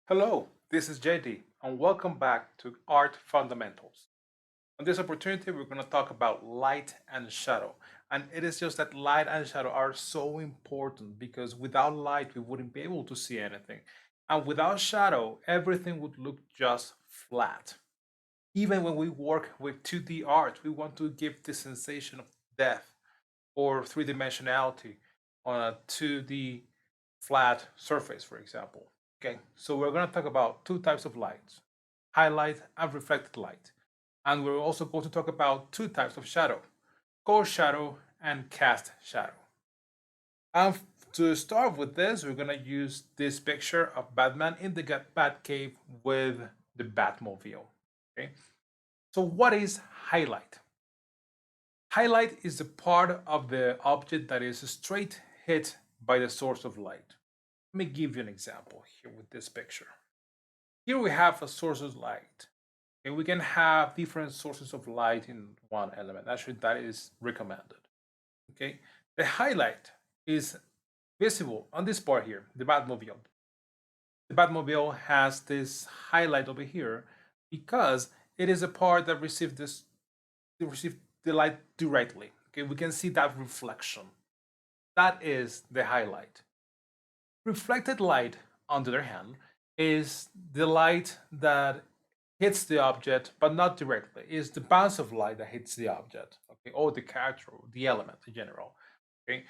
Hello, this is JD, and welcome back to Art Fundamentals. On this opportunity, we're going to talk about light and shadow. And it is just that light and shadow are so important because without light, we wouldn't be able to see anything. And without shadow, everything would look just flat. Even when we work with 2D art, we want to give the sensation of depth or three dimensionality on a 2D flat surface, for example. Okay, so we're going to talk about two types of lights, highlight and reflected light. And we're also going to talk about two types of shadow, core shadow and cast shadow. And to start with this, we're going to use this picture of Batman in the Batcave with the Batmobile. Okay, so what is highlight? Highlight is the part of the object that is straight hit by the source of light. Let me give you an example here with this picture. Here we have a source of light. And we can have different sources of light in one element. Actually, that is recommended. Okay. The highlight is visible on this part here, the Batmobile. The Batmobile has this highlight over here because it is a part that receive the light directly. Okay, we can see that reflection. That is the highlight. Reflected light, on the other hand, is the light that hits the object, but not directly. It's the bounce of light that hits the object, okay, or the character, or the element in general. Okay.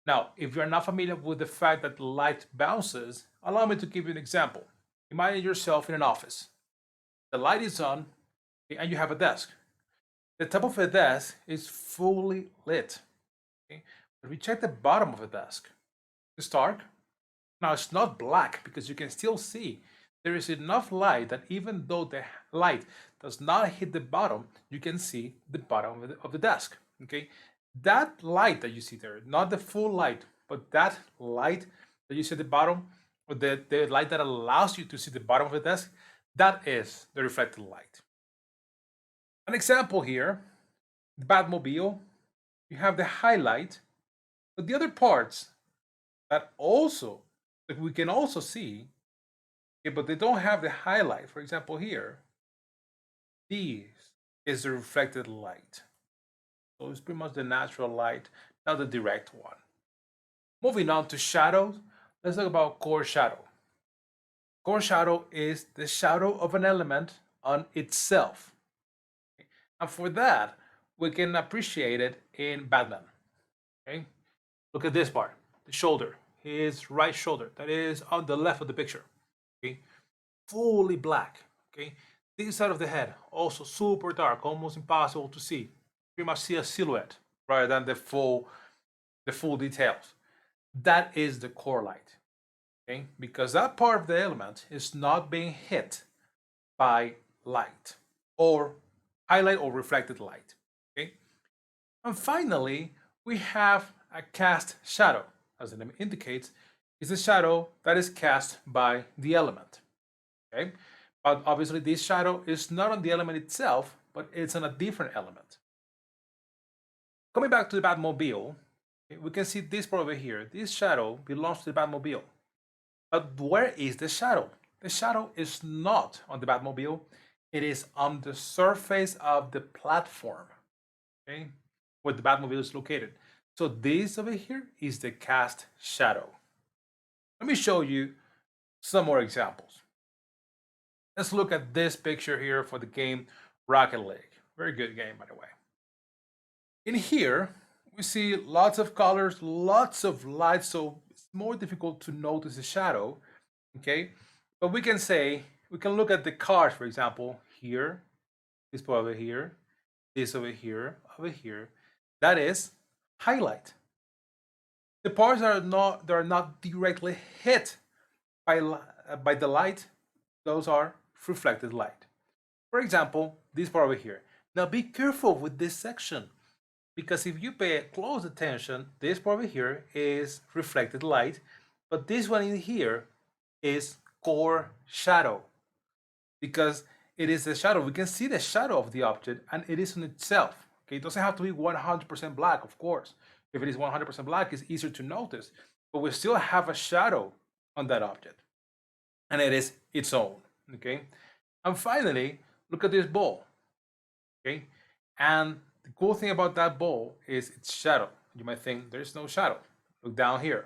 Now, if you're not familiar with the fact that light bounces, allow me to give you an example. Imagine yourself in an office. The light is on, okay, and you have a desk. The top of the desk is fully lit. Okay? But we check the bottom of the desk. It's dark. Now it's not black because you can still see there is enough light that even though the light does not hit the bottom, you can see the bottom of the desk. Okay, that light that you see there, not the full light, but that light that you see at the bottom, or the light that allows you to see the bottom of the desk, that is the reflected light. An example here, the Batmobile, you have the highlight, but the other parts that we can also see, okay, but they don't have the highlight. For example, here, these is the reflected light. So it's pretty much the natural light, not the direct one. Moving on to shadows, let's talk about core shadow. Core shadow is the shadow of an element on itself. And for that, we can appreciate it in Batman. Okay? Look at this part, the shoulder, his right shoulder, that is on the left of the picture. Okay? Fully black. Okay? This side of the head, also super dark, almost impossible to see. Pretty much see a silhouette rather than the full details. That is the core light. Okay? Because that part of the element is not being hit by light or highlight or reflected light. Okay? And finally, we have a cast shadow. As the name indicates, is a shadow that is cast by the element. Okay? But obviously this shadow is not on the element itself, but it's on a different element. Coming back to the Batmobile, we can see this part over here. This shadow belongs to the Batmobile. But where is the shadow? The shadow is not on the Batmobile. It is on the surface of the platform, okay, where the Batmobile is located. So this over here is the cast shadow. Let me show you some more examples. Let's look at this picture here for the game Rocket League. Very good game, by the way. In here, we see lots of colors, lots of light, so it's more difficult to notice the shadow, okay? But we can look at the cars, for example, here, this part over here, this over here, over here. That is highlight. The parts that are not directly hit by the light, those are reflected light. For example, this part over here. Now be careful with this section because if you pay close attention, this part over here is reflected light, but this one in here is core shadow because it is the shadow. We can see the shadow of the object and it is in itself. Okay, it doesn't have to be 100% black, of course. If it is 100% black, it's easier to notice, but we still have a shadow on that object. and it is its own. Okay, and finally, look at this ball. Okay, and the cool thing about that ball is its shadow. You might think there's no shadow. Look down here,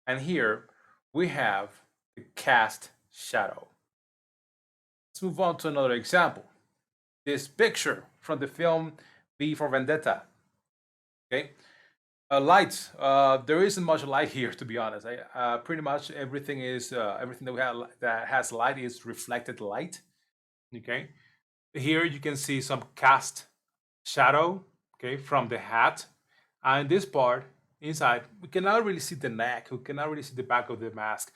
and here we have the cast shadow. Let's move on to another example. This picture from the film V for Vendetta. Okay, lights. There isn't much light here, to be honest. Pretty much everything is everything that we have that has light is reflected light. Okay, here you can see some cast shadow. Okay, from the hat, and this part inside we cannot really see the neck. We cannot really see the back of the mask.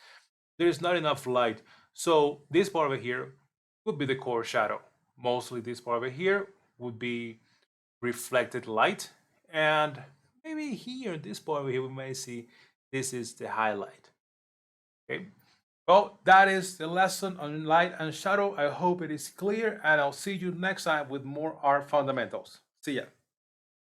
There's not enough light, so this part over here would be the core shadow. Mostly this part over here would be reflected light, and maybe here this part over here we may see this is the highlight. Okay, well, that is the lesson on light and shadow. I hope it is clear, and I'll see you next time with more art fundamentals. See ya.